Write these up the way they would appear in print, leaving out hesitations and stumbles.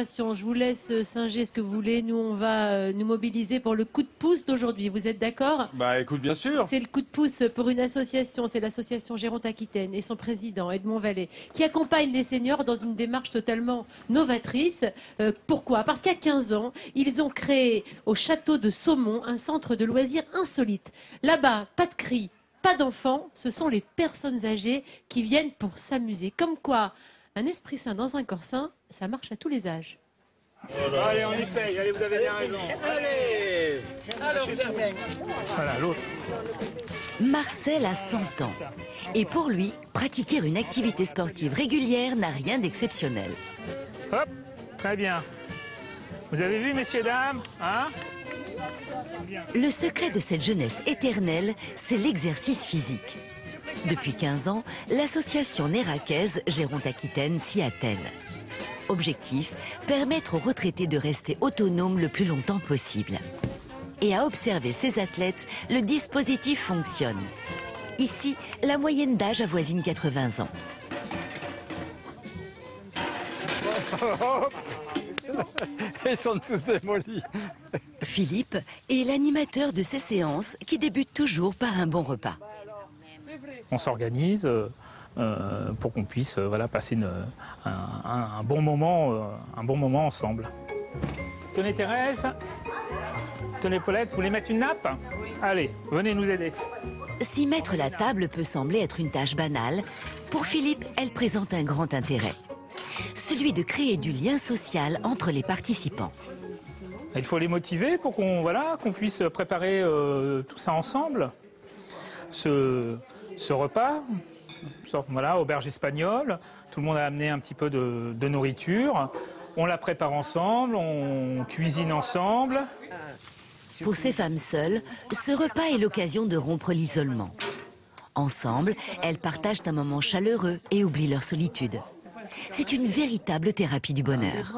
collaboration. Je vous laisse singer ce que vous voulez. Nous, on va nous mobiliser pour le coup de pouce d'aujourd'hui. Vous êtes d'accord? Bah écoute, bien sûr. C'est le coup de pouce pour une association, c'est l'association Gironde-Aquitaine et son président, Edmond Vallée, qui accompagne les seniors dans une démarche totalement novatrice. Pourquoi? Parce qu'il y a 15 ans, ils ont créé au château de Saumont un centre de loisirs insolite. Là-bas, pas de cris, pas d'enfants, ce sont les personnes âgées qui viennent pour s'amuser. Comme quoi, un esprit sain dans un corps sain, ça marche à tous les âges. Allez, on essaye. Allez, vous avez bien raison. Allez. Alors, Germain. Voilà, l'autre. Marcel a 100 ans. Et pour lui, pratiquer une activité sportive régulière n'a rien d'exceptionnel. Hop, très bien. Vous avez vu, messieurs, dames, hein? Bien. Le secret de cette jeunesse éternelle, c'est l'exercice physique. Depuis 15 ans, l'association néracaise Gironde-Aquitaine s'y attelle. Objectif, permettre aux retraités de rester autonomes le plus longtemps possible. Et à observer ces athlètes, le dispositif fonctionne. Ici, la moyenne d'âge avoisine 80 ans. Ils sont tous démolis. Philippe est l'animateur de ces séances qui débutent toujours par un bon repas. On s'organise pour qu'on puisse voilà, passer un bon moment ensemble. Tenez Thérèse, tenez Paulette, vous voulez mettre une nappe? Oui. Allez, venez nous aider. Si mettre la table peut sembler être une tâche banale, pour Philippe, elle présente un grand intérêt. Celui de créer du lien social entre les participants. Il faut les motiver pour qu'on qu'on puisse préparer tout ça ensemble. Ce repas, voilà, auberge espagnole, tout le monde a amené un petit peu de nourriture. On la prépare ensemble, on cuisine ensemble. Pour ces femmes seules, ce repas est l'occasion de rompre l'isolement. Ensemble, elles partagent un moment chaleureux et oublient leur solitude. C'est une véritable thérapie du bonheur.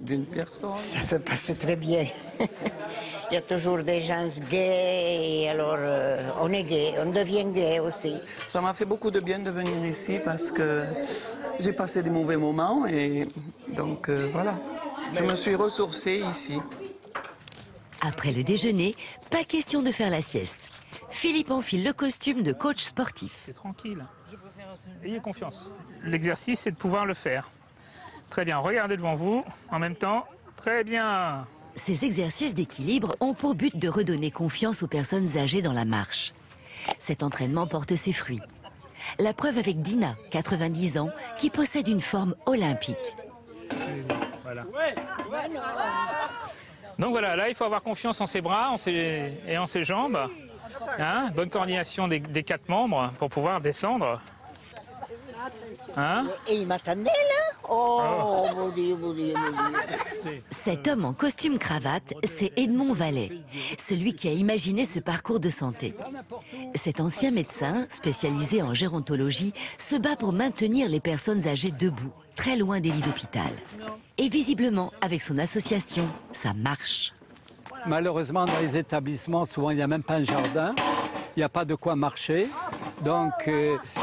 D'une personne. Ça se passe très bien. Il y a toujours des gens gays, et alors on est gay, on devient gay aussi. Ça m'a fait beaucoup de bien de venir ici parce que j'ai passé des mauvais moments et donc voilà. Je me suis ressourcée ici. Après le déjeuner, pas question de faire la sieste. Philippe enfile le costume de coach sportif. C'est tranquille. Ayez confiance. L'exercice, c'est de pouvoir le faire. Très bien, regardez devant vous en même temps. Très bien. Ces exercices d'équilibre ont pour but de redonner confiance aux personnes âgées dans la marche. Cet entraînement porte ses fruits. La preuve avec Dina, 90 ans, qui possède une forme olympique. Voilà. Donc voilà, là, il faut avoir confiance en ses bras et en ses jambes. Hein, bonne coordination des 4 membres pour pouvoir descendre. Hein? Et il m'attendait là? Oh, mon Dieu, mon Dieu, mon Dieu. Cet homme en costume cravate, c'est Edmond Vallée, celui qui a imaginé ce parcours de santé. Cet ancien médecin, spécialisé en gérontologie, se bat pour maintenir les personnes âgées debout, très loin des lits d'hôpital. Et visiblement, avec son association, ça marche. Malheureusement, dans les établissements, souvent, il n'y a même pas un jardin. Il n'y a pas de quoi marcher. Donc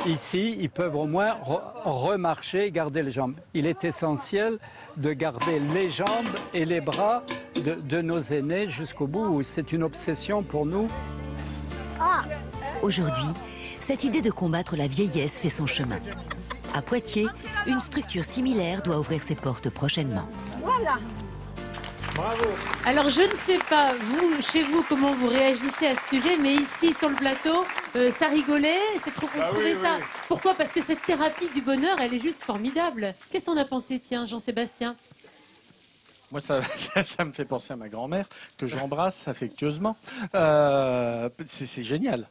ici, ils peuvent au moins remarcher et garder les jambes. Il est essentiel de garder les jambes et les bras de nos aînés jusqu'au bout. C'est une obsession pour nous. Aujourd'hui, cette idée de combattre la vieillesse fait son chemin. À Poitiers, une structure similaire doit ouvrir ses portes prochainement. Voilà. Bravo. Alors, je ne sais pas, vous, chez vous, comment vous réagissez à ce sujet, mais ici, sur le plateau, ça rigolait, c'est trop Ah trouvé oui, ça. oui. Pourquoi? Parce que cette thérapie du bonheur, elle est juste formidable. Qu'est-ce qu'on a pensé, tiens, Jean-Sébastien? Moi, ça me fait penser à ma grand-mère, que j'embrasse affectueusement. C'est génial.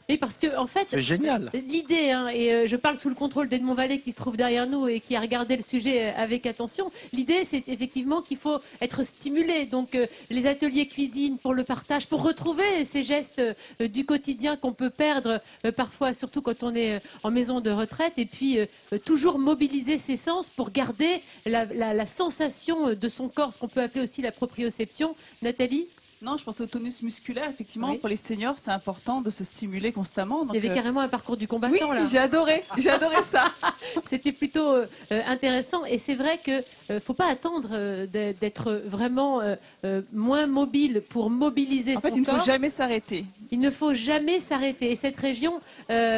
Oui, parce que, en fait, C'est génial. l'idée, hein, et je parle sous le contrôle d'Edmond Vallée qui se trouve derrière nous et qui a regardé le sujet avec attention. L'idée, c'est effectivement qu'il faut être stimulé. Donc, les ateliers cuisine pour le partage, pour retrouver ces gestes du quotidien qu'on peut perdre parfois, surtout quand on est en maison de retraite. Et puis, toujours mobiliser ses sens pour garder la sensation de son corps, ce qu'on peut appeler aussi la proprioception. Nathalie? Non, je pense au tonus musculaire. Effectivement, Oui. pour les seniors, c'est important de se stimuler constamment. Donc, Il y avait carrément un parcours du oui, combattant là. j'ai adoré ça. C'était plutôt intéressant et c'est vrai que faut pas attendre d'être vraiment moins mobile pour mobiliser En fait, son il ne faut corps. jamais s'arrêter. Il ne faut jamais s'arrêter. Et cette région,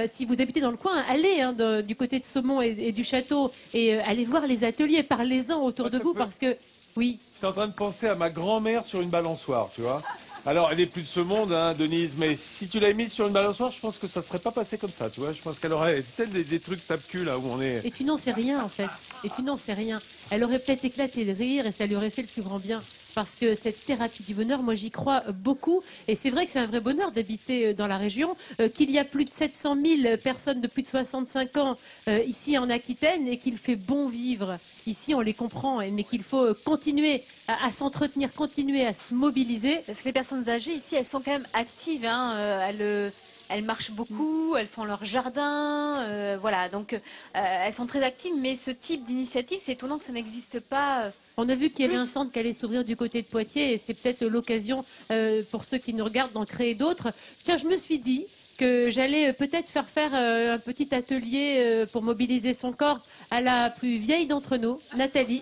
si vous habitez dans le coin, allez du côté de Saumont et du château et allez voir les ateliers, parlez-en autour de vous parce que oui. J'étais en train de penser à ma grand-mère sur une balançoire, tu vois. Alors, elle est plus de ce monde, hein, Denise, mais si tu l'avais mise sur une balançoire, je pense que ça ne serait pas passé comme ça, tu vois. Je pense qu'elle aurait des trucs tape-cul, là où on est. Et tu n'en sais rien, en fait. Et tu n'en sais rien. Elle aurait peut-être éclaté de rire et ça lui aurait fait le plus grand bien. Parce que cette thérapie du bonheur, moi, j'y crois beaucoup. Et c'est vrai que c'est un vrai bonheur d'habiter dans la région, qu'il y a plus de 700 000 personnes de plus de 65 ans ici en Aquitaine et qu'il fait bon vivre. Ici, on les comprend, mais qu'il faut continuer à s'entretenir, continuer à se mobiliser. Parce que les personnes âgées ici, elles sont quand même actives. Hein. Elles marchent beaucoup, elles font leur jardin, voilà. Donc elles sont très actives, mais ce type d'initiative, c'est étonnant que ça n'existe pas. On a vu qu'il y avait un centre qui allait s'ouvrir du côté de Poitiers et c'est peut-être l'occasion pour ceux qui nous regardent d'en créer d'autres. Tiens, je me suis dit que j'allais peut-être faire un petit atelier pour mobiliser son corps à la plus vieille d'entre nous, Nathalie.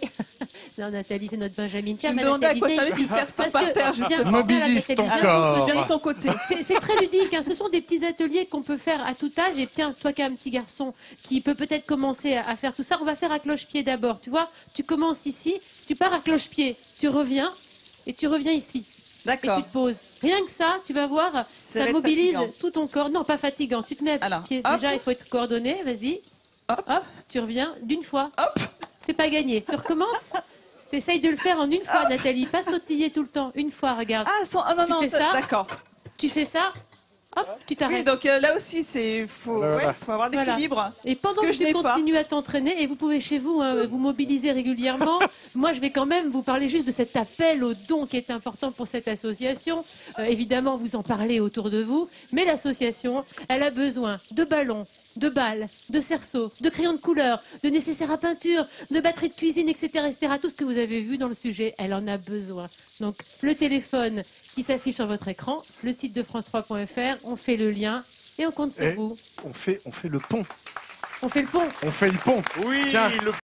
Non, Nathalie, c'est notre Benjamin. Tiens, Je me demandais à quoi ça Nathalie, sert ça parce par que- terre, viens, justement. Mobilise Nathalie, ton viens corps. Viens de ton côté. C'est très ludique, hein. Ce sont des petits ateliers qu'on peut faire à tout âge. Et tiens, toi qui as un petit garçon qui peut peut-être commencer à faire tout ça, on va faire à cloche-pied d'abord. Tu vois, tu commences ici, tu pars à cloche-pied, tu reviens et tu reviens ici. Et D'accord. tu te poses. Rien que ça, tu vas voir, va ça être mobilise fatigant. tout ton corps. Non, pas fatigant. Tu te mets à Alors, pied. hop. Déjà, il faut être coordonné. Vas-y. Hop. Tu reviens d'une fois. Hop. C'est pas gagné. Tu recommences. Tu essayes de le faire en une fois, Nathalie. Pas sautiller tout le temps. Une fois, regarde. Ah non, Tu non, fais ça d'accord. Tu fais ça. Hop, tu Oui, t'arrêtes. donc là aussi, faut avoir l'équilibre. Et pendant Ce que, que je tu n'ai pas. continues à t'entraîner, et vous pouvez chez vous vous mobiliser régulièrement, moi je vais quand même vous parler juste de cet appel au don qui est important pour cette association. Évidemment, vous en parlez autour de vous, mais l'association, elle a besoin de ballons, de balles, de cerceaux, de crayons de couleur, de nécessaires à peinture, de batteries de cuisine, etc., etc. Tout ce que vous avez vu dans le sujet, elle en a besoin. Donc le téléphone qui s'affiche sur votre écran, le site de France3.fr, on fait le lien et on compte sur Et vous. on fait le pont. On fait le pont. On fait le pont. Oui, Tiens. le